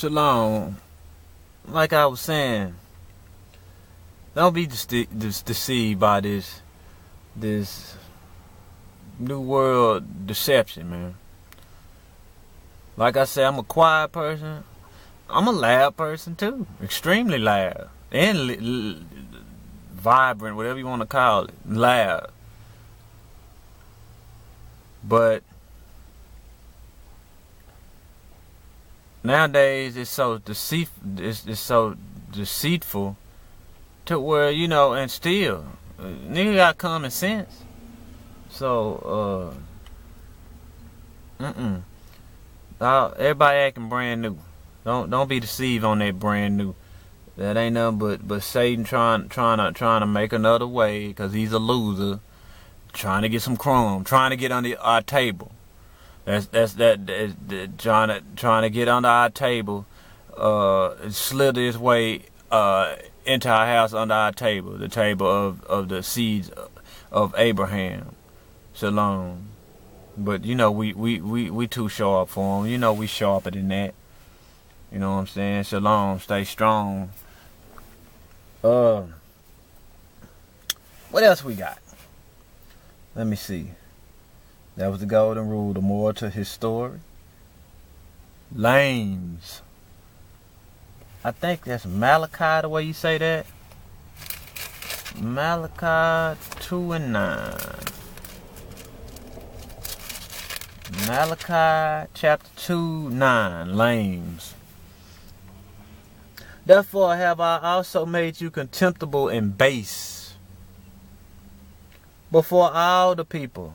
Shalom. Like I was saying, don't be deceived by this new world deception, man. Like I said, I'm a quiet person. I'm a loud person too, extremely loud and vibrant, whatever you want to call it, loud. But nowadays it's so deceitful to where, and still nigga got common sense. So everybody acting brand new. Don't be deceived on that brand new. That ain't nothing but Satan trying to make another way, because he's a loser, trying to get some crumb, trying to get under our table. That's trying to get under our table, slither his way into our house under our table, the table of the seeds of Abraham. Shalom. But we too sharp for him. We sharper than that. You know what I'm saying? Shalom. Stay strong. What else we got? Let me see. That was the golden rule. The moral to his story. Lames. I think that's Malachi, the way you say that. Malachi 2:9. Malachi chapter 2:9. Lames. Therefore have I also made you contemptible and base before all the people.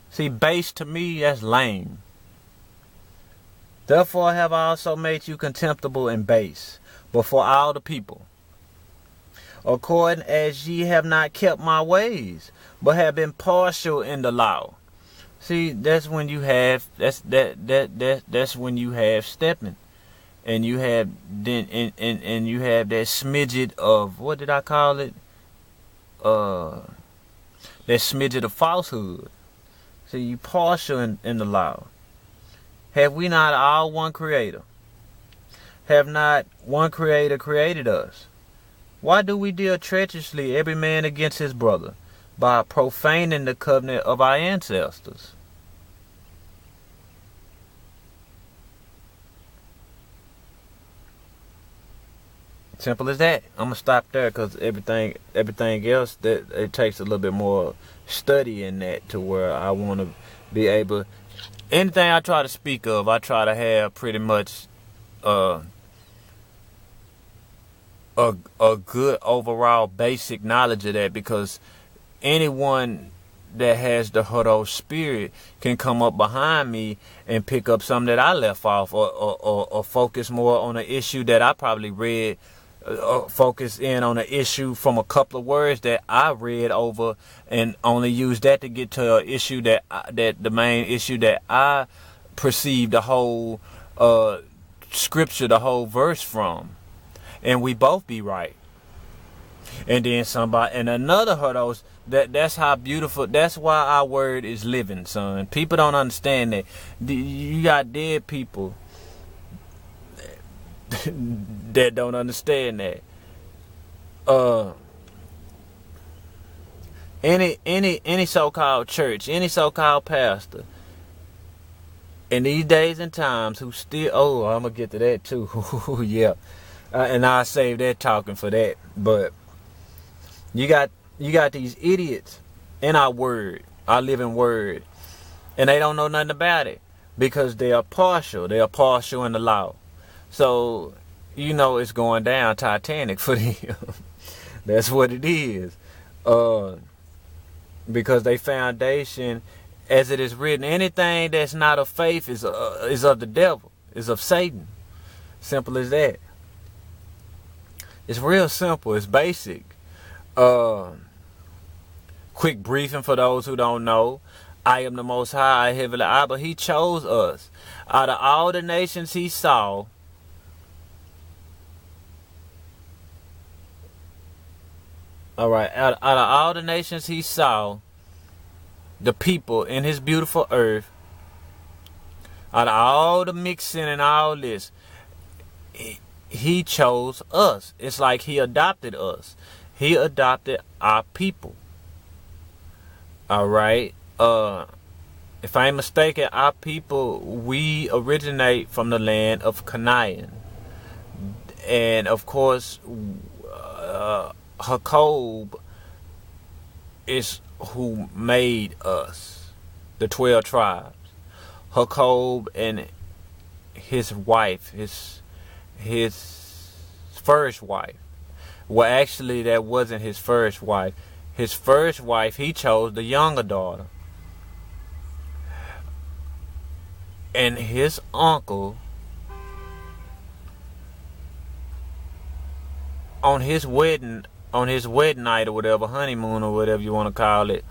See, base to me, that's lame. Therefore have I also made you contemptible and base before all the people, according as ye have not kept my ways, but have been partial in the law. See, that's when you have that's when you have stepping, and you have and you have that smidget of, what did I call it? That smidget of falsehood. See, you partial in the law. Have we not all one creator? Have not one creator created us? Why do we deal treacherously every man against his brother, by profaning the covenant of our ancestors? Simple as that. I'm gonna stop there, because everything else, that it takes a little bit more study in that, to where I want to be able. Anything I try to speak of, I try to have pretty much a good overall basic knowledge of that, because anyone that has the Hodo spirit can come up behind me and pick up something that I left off, or focus more on an issue that I probably read. Focus in on an issue from a couple of words that I read over, and only use that to get to an issue that the main issue that I perceive the whole scripture, the whole verse from, and we both be right. And then somebody and another hurdles. That's how beautiful. That's why our word is living, son. People don't understand that. You got dead people that don't understand that. Any so-called church, any so-called pastor in these days and times who still, I'm gonna get to that too. Yeah, and I'll save that talking for that. But you got these idiots in our word, our living word, and they don't know nothing about it, because they are partial. They are partial in the law. So, it's going down Titanic for them. That's what it is. Because they foundation, as it is written, anything that's not of faith is of the devil, is of Satan. Simple as that. It's real simple. It's basic. Quick briefing for those who don't know. I am the Most High, Heavenly Abba. He chose us. Out of all the nations he saw, all right, out of all the nations he saw, the people in his beautiful earth, out of all the mixing and all this, he chose us. It's like he adopted us. He adopted our people. All right. If I ain't mistaken, our people, we originate from the land of Canaan. And of course, Jacob is who made us, the 12 tribes. Jacob and his wife, his first wife. Well, actually, that wasn't his first wife. His first wife, he chose the younger daughter. And his uncle, on his wedding night or whatever, honeymoon or whatever you want to call it,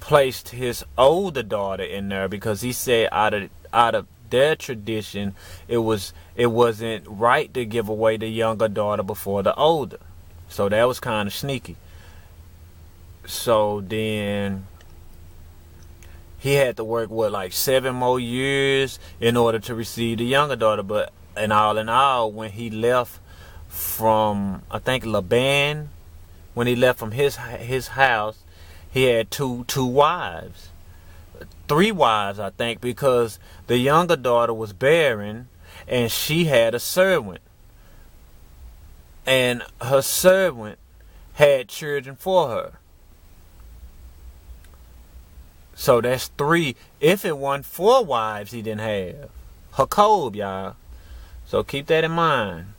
placed his older daughter in there because he said out of their tradition, it wasn't right to give away the younger daughter before the older. So that was kind of sneaky. So then he had to work, like 7 more years in order to receive the younger daughter. But in all, when he left from, I think, Laban, when he left from his house, he had two wives. 3 wives, I think, because the younger daughter was barren and she had a servant. And her servant had children for her. So that's 3. If it wasn't 4 wives he didn't have. Jacob, y'all. So keep that in mind.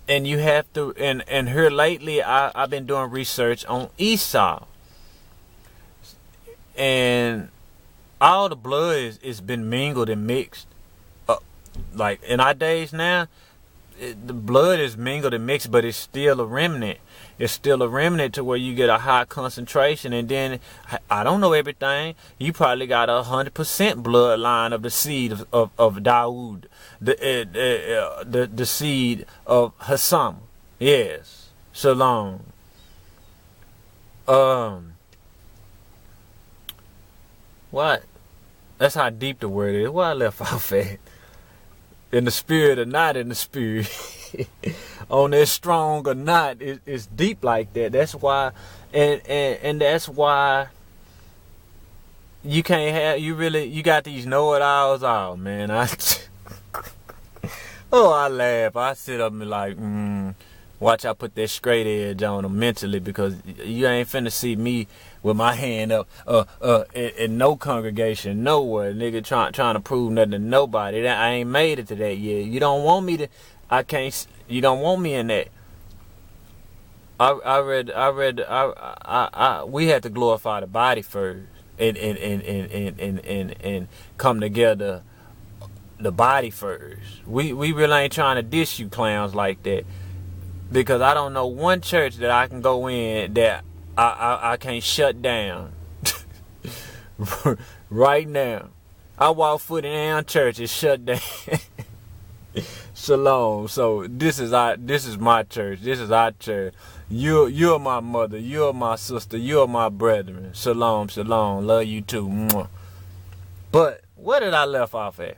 And you have to, and here lately, I've been doing research on Esau. And all the blood is been mingled and mixed. Like in our days now, the blood is mingled and mixed, but it's still a remnant. It's still a remnant to where you get a high concentration. And then, I don't know everything. You probably got 100% bloodline of the seed of Dawood. The seed of Hassan. Yes. Shalom. What? That's how deep the word is. Where I left off at? In the spirit or not in the spirit. On that strong or not, it's deep like that. That's why, and that's why you can't have, you got these know-it-alls out, man. I laugh. I sit up and like, watch I put that straight edge on them mentally, because you ain't finna see me with my hand up in no congregation, nowhere, nigga, trying to prove nothing to nobody. I ain't made it to that yet. You don't want me to, you don't want me in that. We had to glorify the body first and come together, the body first. We really ain't trying to diss you clowns like that, because I don't know one church that I can go in that I can't shut down. Right now, I walk foot in our church, it's shut down. Shalom. So this is my church. This is our church. You're my mother. You're my sister. You're my brethren. Shalom, shalom. Love you too. Mwah. But where did I left off at?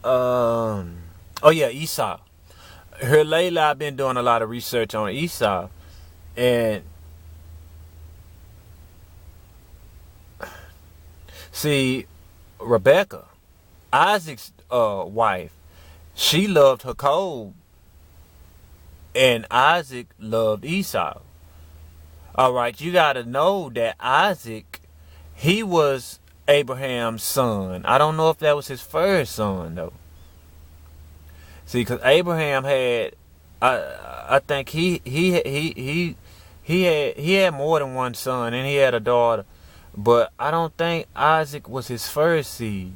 Oh yeah, Esau. Here lately, I've been doing a lot of research on Esau, and see, Rebecca, Isaac's wife, she loved Jacob, and Isaac loved Esau. All right, you got to know that Isaac, he was Abraham's son. I don't know if that was his first son though. See, because Abraham had, I think he had more than one son, and he had a daughter. But I don't think Isaac was his first seed.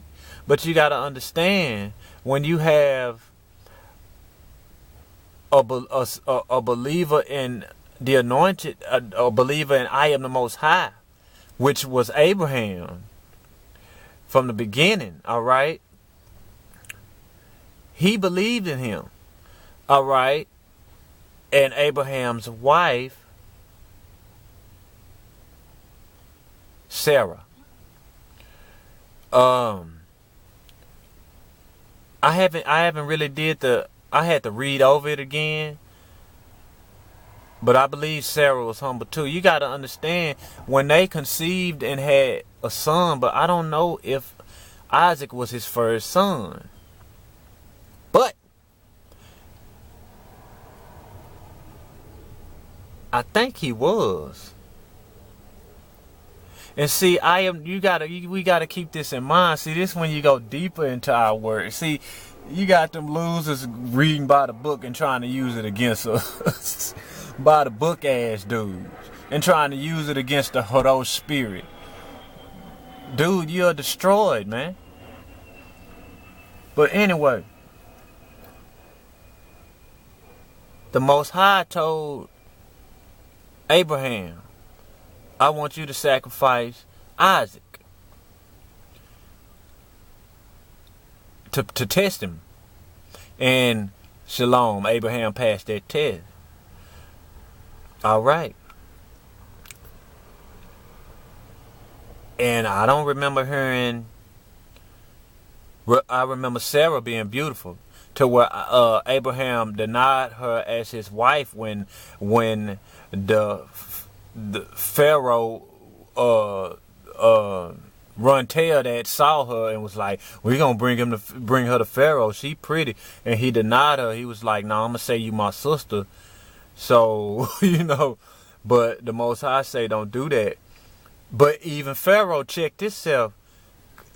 But you got to understand, when you have a believer in the anointed, a believer in I am the Most High, which was Abraham from the beginning, all right? He believed in him, all right? And Abraham's wife, Sarah, Um, I haven't really I had to read over it again. But I believe Sarah was humble too. You got to understand, when they conceived and had a son, but I don't know if Isaac was his first son. But I think he was. And see, we gotta keep this in mind. See, this when you go deeper into our word. See, you got them losers reading by the book and trying to use it against us. By the book ass dudes. And trying to use it against the Hodo spirit. Dude, you're destroyed, man. But anyway, the Most High told Abraham, I want you to sacrifice Isaac to test him. And shalom, Abraham passed that test. All right. And I don't remember I remember Sarah being beautiful to where Abraham denied her as his wife when the Pharaoh run tell that saw her and was like, we're gonna bring her to Pharaoh, she pretty, and he denied her. He was like, no, I'm gonna say you my sister. So but the Most High say don't do that. But even Pharaoh checked himself,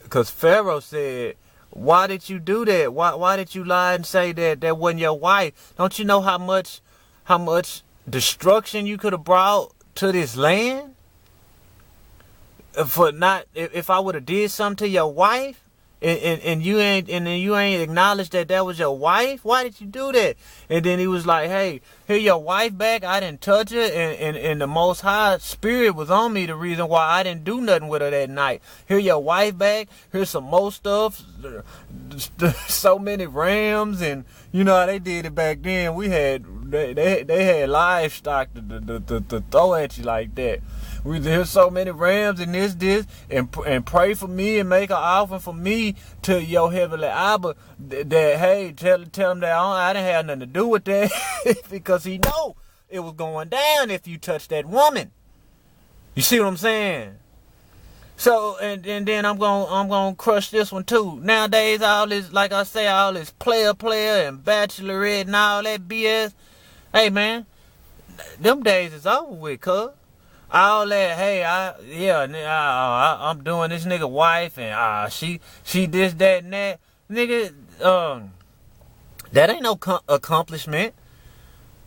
because Pharaoh said, why did you do that? Why did you lie and say that wasn't your wife? Don't you know how much destruction you could have brought to this land? If I would have did something to your wife, and you ain't acknowledged that was your wife, why did you do that? And then he was like, hey, here your wife back, I didn't touch her, and the Most High spirit was on me, the reason why I didn't do nothing with her that night. Here your wife back, here's some more stuff, so many rams, and you know how they did it back then. They had livestock to throw at you like that. There's so many rams and this, and pray for me and make an offering for me to your heavenly Abba. That hey, tell him that I didn't have nothing to do with that, because he know it was going down if you touch that woman. You see what I'm saying? So and then I'm gonna crush this one too. Nowadays, all this, like I say, all this player and bachelorette and all that BS. Hey man, them days is over with, cuz. All that, hey, I'm doing this nigga wife, and she this, that, and that. Nigga, that ain't no accomplishment.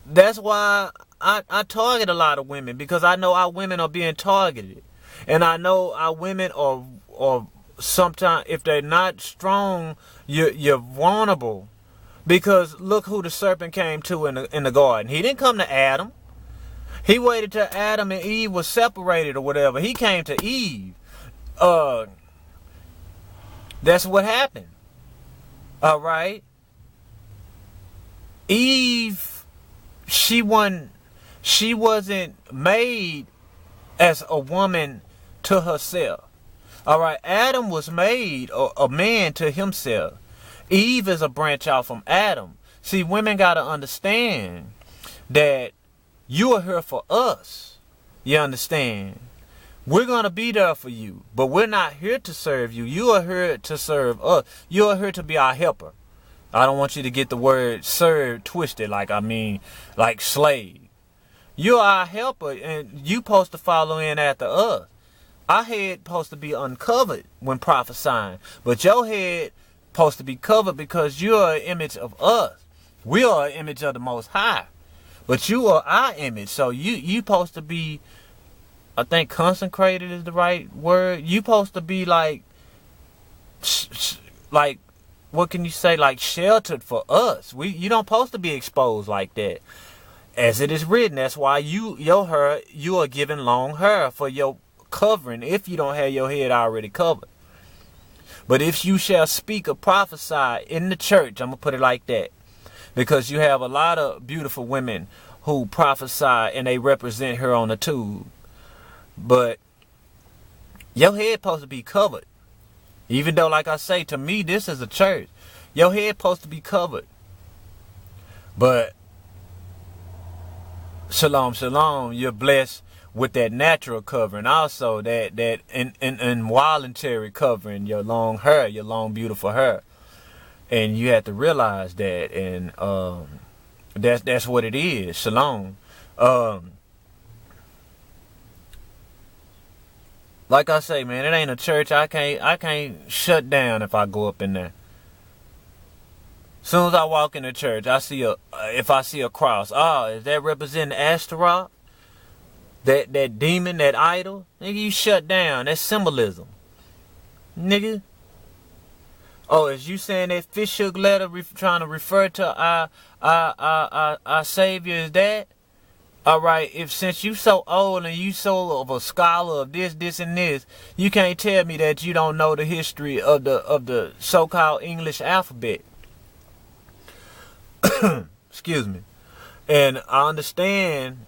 That's why I target a lot of women, because I know our women are being targeted. And I know our women are sometimes, if they're not strong, you're vulnerable. Because look who the serpent came to in the garden. He didn't come to Adam. He waited till Adam and Eve was separated or whatever. He came to Eve. That's what happened. All right. Eve, she wasn't made as a woman to herself. All right. Adam was made a man to himself. Eve is a branch out from Adam. See, women got to understand that you are here for us. You understand? We're going to be there for you. But we're not here to serve you. You are here to serve us. You are here to be our helper. I don't want you to get the word serve twisted, like slave. You're our helper, and you supposed to follow in after us. Our head supposed to be uncovered when prophesying. But your head supposed to be covered because you are an image of us. We are an image of the Most High. But you are our image, so you supposed to be, I think consecrated is the right word. You supposed to be like, what can you say, like sheltered for us. You don't supposed to be exposed like that. As it is written, that's why you are given long hair for your covering, if you don't have your head already covered. But if you shall speak or prophesy in the church, I'm going to put it like that. Because you have a lot of beautiful women who prophesy and they represent her on the tube. But your head supposed to be covered. Even though, like I say, to me, this is a church. Your head supposed to be covered. But shalom, shalom, you're blessed with that natural covering. Also, that involuntary covering, your long hair, your long, beautiful hair. And you have to realize that. And that's what it is. Shalom. Like I say, man, it ain't a church. I can't shut down if I go up in there. Soon as I walk in the church, if I see a cross, is that representing Astaroth? That demon, that idol? Nigga, you shut down. That's symbolism. Nigga. Oh, is you saying that fish hook letter trying to refer to our Savior is that? Alright, since you so old and you so of a scholar of this and this, you can't tell me that you don't know the history of the so-called English alphabet. Excuse me. And I understand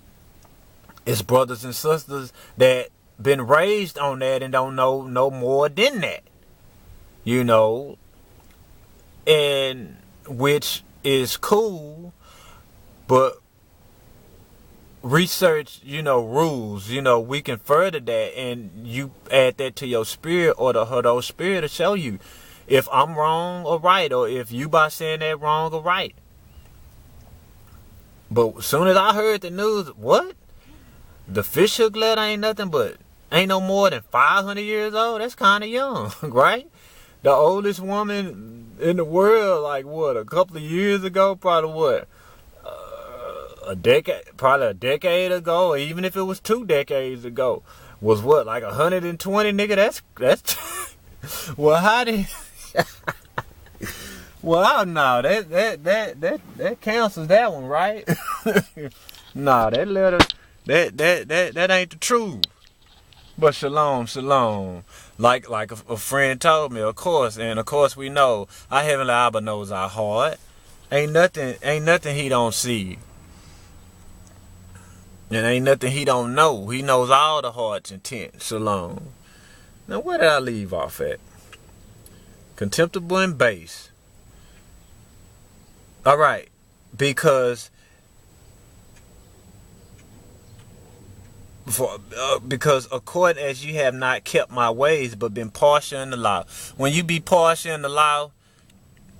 it's brothers and sisters that been raised on that and don't know no more than that. You know, and which is cool, but research, rules, we can further that, and you add that to your spirit or the Hodo spirit to show you if I'm wrong or right, or if you by saying that wrong or right. But as soon as I heard the news, what? The fish hook letter ain't no more than 500 years old. That's kind of young, right? The oldest woman in the world, like what, a couple of years ago, probably what? A decade ago, or even if it was 2 decades ago, was what, like 120, nigga? That's well, how did well, no, that cancels that one, right? Nah, that letter, that ain't the truth. But shalom, shalom. Like a friend told me, of course, and of course we know our Heavenly Abba knows our heart. Ain't nothing he don't see. And ain't nothing he don't know. He knows all the heart's intent. Shalom. Now, where did I leave off at? Contemptible and base. All right. Because according as you have not kept my ways, but been partial in the law. When you be partial in the law,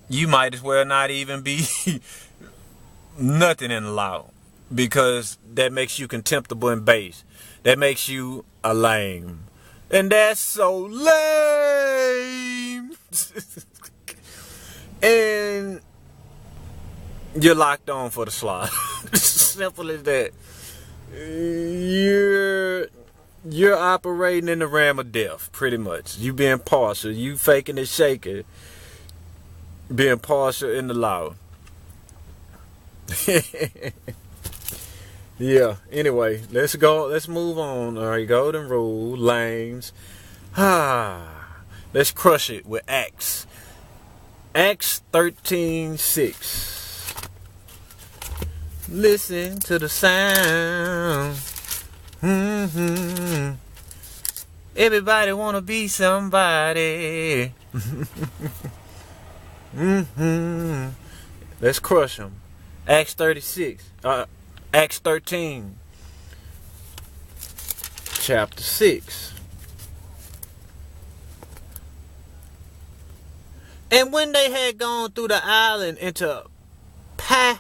you might as well not even be nothing in the law. Because that makes you contemptible and base. That makes you a lame. And that's so lame. And you're locked on for the slide. Simple as that. You're operating in the realm of death, pretty much. You being partial. You faking and shaking. Being partial in the law. Yeah, anyway, let's move on. All right, golden rule, lames. Let's crush it with Acts. Acts 13:6. Listen to the sound. Everybody wanna be somebody. Let's crush them. Acts 36. Acts 13, chapter 6. And when they had gone through the island into Paphos,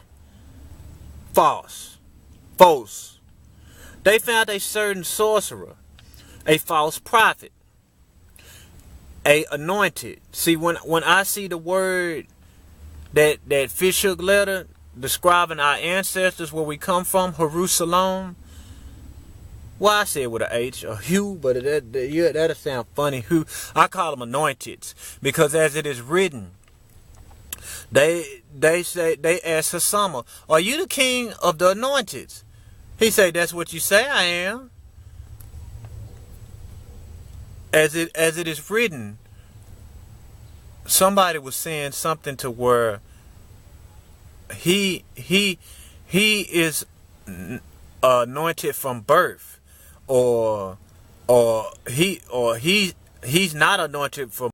they found a certain sorcerer, a false prophet, a anointed. See, when I see the word that fish hook letter describing our ancestors, where we come from, Jerusalem. Well, I say it with an H, a Hugh, but that'll sound funny. Who I call them anointeds, because as it is written, they asked Hasama, "Are you the king of the anointeds?" He said, "That's what you say I am." As it is written, somebody was saying something to where he is anointed from birth, or he's not anointed from